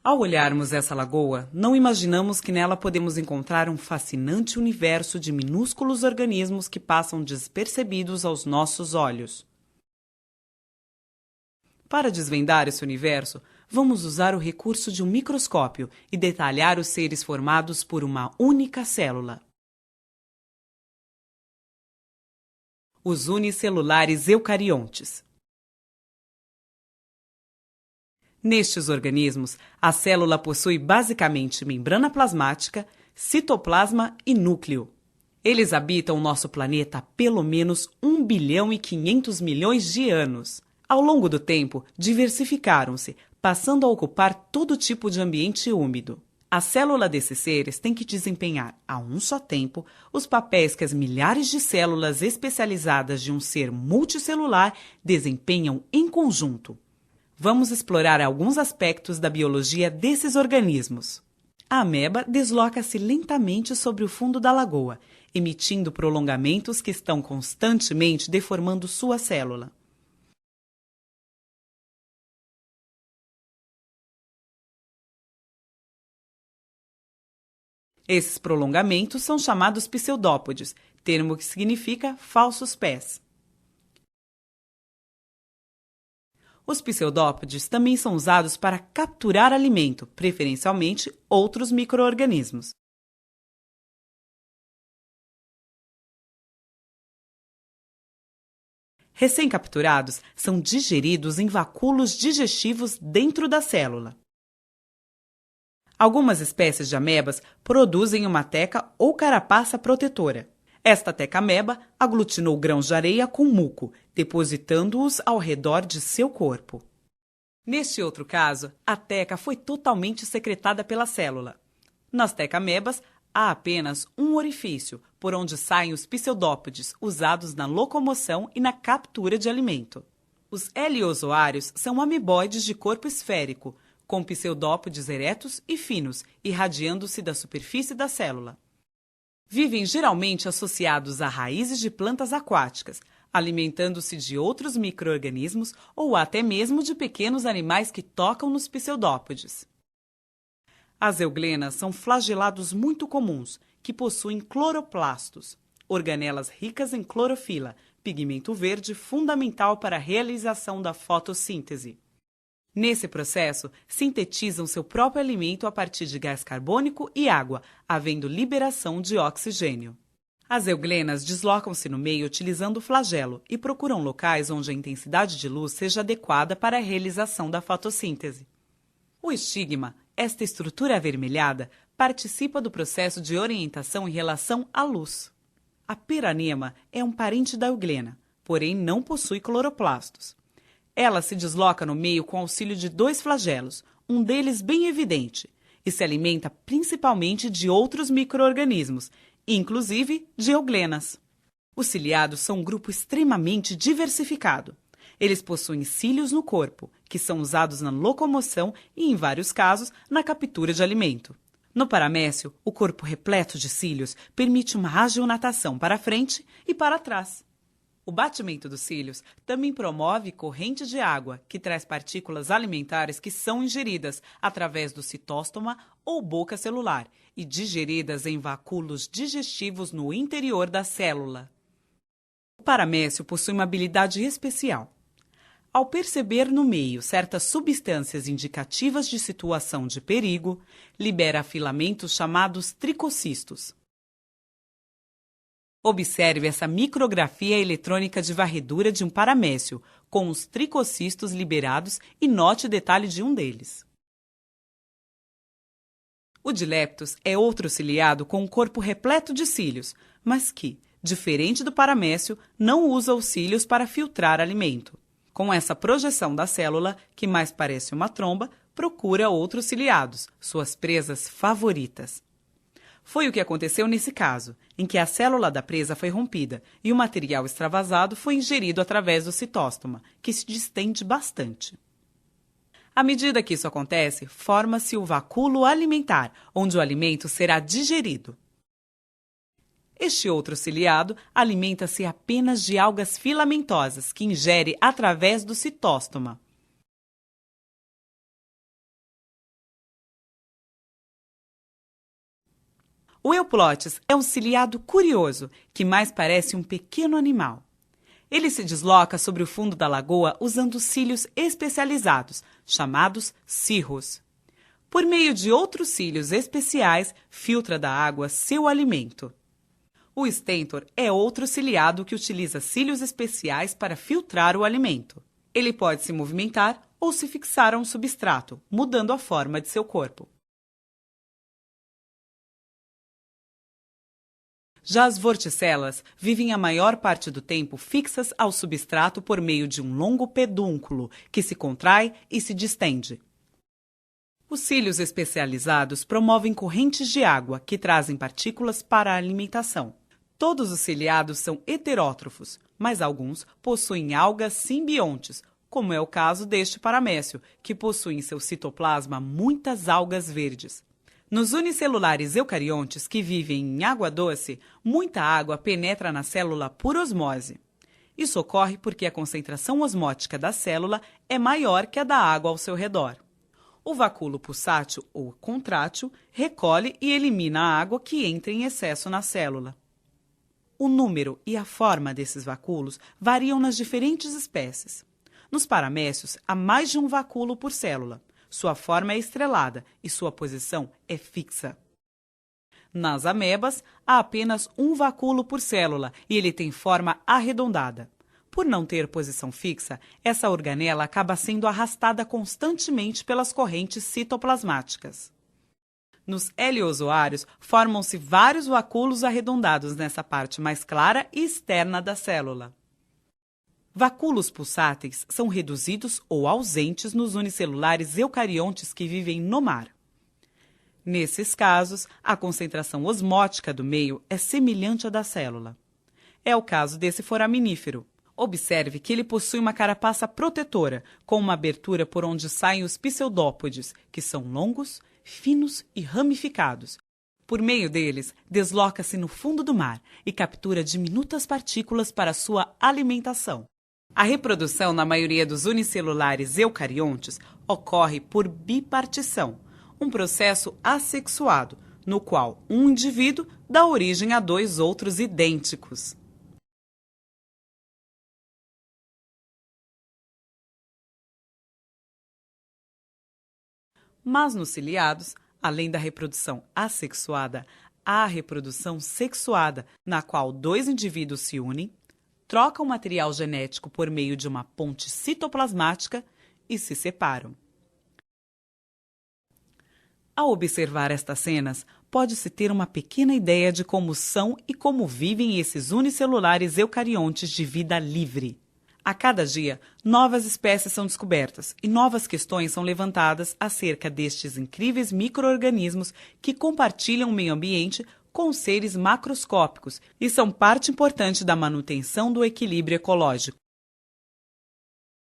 Ao olharmos essa lagoa, não imaginamos que nela podemos encontrar um fascinante universo de minúsculos organismos que passam despercebidos aos nossos olhos. Para desvendar esse universo, vamos usar o recurso de um microscópio e detalhar os seres formados por uma única célula. Os unicelulares eucariontes. Nestes organismos, a célula possui basicamente membrana plasmática, citoplasma e núcleo. Eles habitam o nosso planeta há pelo menos 1 bilhão e 500 milhões de anos. Ao longo do tempo, diversificaram-se, passando a ocupar todo tipo de ambiente úmido. A célula desses seres tem que desempenhar, a um só tempo, os papéis que as milhares de células especializadas de um ser multicelular desempenham em conjunto. Vamos explorar alguns aspectos da biologia desses organismos. A ameba desloca-se lentamente sobre o fundo da lagoa, emitindo prolongamentos que estão constantemente deformando sua célula. Esses prolongamentos são chamados pseudópodes, termo que significa falsos pés. Os pseudópodes também são usados para capturar alimento, preferencialmente outros micro-organismos. Recém-capturados são digeridos em vacúolos digestivos dentro da célula. Algumas espécies de amebas produzem uma teca ou carapaça protetora. Esta teca-ameba aglutinou grãos de areia com muco, depositando-os ao redor de seu corpo. Neste outro caso, a teca foi totalmente secretada pela célula. Nas teca-amebas, há apenas um orifício, por onde saem os pseudópodes, usados na locomoção e na captura de alimento. Os heliozoários são ameboides de corpo esférico, com pseudópodes eretos e finos, irradiando-se da superfície da célula. Vivem geralmente associados a raízes de plantas aquáticas, alimentando-se de outros micro-organismos ou até mesmo de pequenos animais que tocam nos pseudópodes. As euglenas são flagelados muito comuns, que possuem cloroplastos, organelas ricas em clorofila, pigmento verde fundamental para a realização da fotossíntese. Nesse processo, sintetizam seu próprio alimento a partir de gás carbônico e água, havendo liberação de oxigênio. As euglenas deslocam-se no meio utilizando o flagelo e procuram locais onde a intensidade de luz seja adequada para a realização da fotossíntese. O estigma, esta estrutura avermelhada, participa do processo de orientação em relação à luz. A peranema é um parente da euglena, porém não possui cloroplastos. Ela se desloca no meio com auxílio de 2 flagelos, um deles bem evidente, e se alimenta principalmente de outros micro-organismos, inclusive de euglenas. Os ciliados são um grupo extremamente diversificado. Eles possuem cílios no corpo, que são usados na locomoção e, em vários casos, na captura de alimento. No paramécio, o corpo repleto de cílios permite uma agionatação para frente e para trás. O batimento dos cílios também promove corrente de água, que traz partículas alimentares que são ingeridas através do citóstoma ou boca celular e digeridas em vacúolos digestivos no interior da célula. O paramécio possui uma habilidade especial. Ao perceber no meio certas substâncias indicativas de situação de perigo, libera filamentos chamados tricocistos. Observe essa micrografia eletrônica de varredura de um paramécio, com os tricocistos liberados e note o detalhe de um deles. O dileptus é outro ciliado com um corpo repleto de cílios, mas que, diferente do paramécio, não usa os cílios para filtrar alimento. Com essa projeção da célula, que mais parece uma tromba, procura outros ciliados, suas presas favoritas. Foi o que aconteceu nesse caso, em que a célula da presa foi rompida e o material extravasado foi ingerido através do citóstoma, que se distende bastante. À medida que isso acontece, forma-se o vacúolo alimentar, onde o alimento será digerido. Este outro ciliado alimenta-se apenas de algas filamentosas, que ingere através do citóstoma. O euplotes é um ciliado curioso, que mais parece um pequeno animal. Ele se desloca sobre o fundo da lagoa usando cílios especializados, chamados cirros. Por meio de outros cílios especiais, filtra da água seu alimento. O stentor é outro ciliado que utiliza cílios especiais para filtrar o alimento. Ele pode se movimentar ou se fixar a um substrato, mudando a forma de seu corpo. Já as vorticelas vivem a maior parte do tempo fixas ao substrato por meio de um longo pedúnculo, que se contrai e se distende. Os cílios especializados promovem correntes de água que trazem partículas para a alimentação. Todos os ciliados são heterótrofos, mas alguns possuem algas simbiontes, como é o caso deste paramécio, que possui em seu citoplasma muitas algas verdes. Nos unicelulares eucariontes que vivem em água doce, muita água penetra na célula por osmose. Isso ocorre porque a concentração osmótica da célula é maior que a da água ao seu redor. O vacúolo pulsátil ou contrátil recolhe e elimina a água que entra em excesso na célula. O número e a forma desses vacúolos variam nas diferentes espécies. Nos paramécios, há mais de um vacúolo por célula. Sua forma é estrelada e sua posição é fixa. Nas amebas, há apenas um vacúolo por célula e ele tem forma arredondada. Por não ter posição fixa, essa organela acaba sendo arrastada constantemente pelas correntes citoplasmáticas. Nos heliozoários, formam-se vários vacúolos arredondados nessa parte mais clara e externa da célula. Vacúolos pulsáteis são reduzidos ou ausentes nos unicelulares eucariontes que vivem no mar. Nesses casos, a concentração osmótica do meio é semelhante à da célula. É o caso desse foraminífero. Observe que ele possui uma carapaça protetora, com uma abertura por onde saem os pseudópodes, que são longos, finos e ramificados. Por meio deles, desloca-se no fundo do mar e captura diminutas partículas para sua alimentação. A reprodução na maioria dos unicelulares eucariontes ocorre por bipartição, um processo assexuado, no qual um indivíduo dá origem a dois outros idênticos. Mas nos ciliados, além da reprodução assexuada, há a reprodução sexuada, na qual dois indivíduos se unem, trocam material genético por meio de uma ponte citoplasmática e se separam. Ao observar estas cenas, pode-se ter uma pequena ideia de como são e como vivem esses unicelulares eucariontes de vida livre. A cada dia, novas espécies são descobertas e novas questões são levantadas acerca destes incríveis micro-organismos que compartilham o meio ambiente com seres macroscópicos e são parte importante da manutenção do equilíbrio ecológico.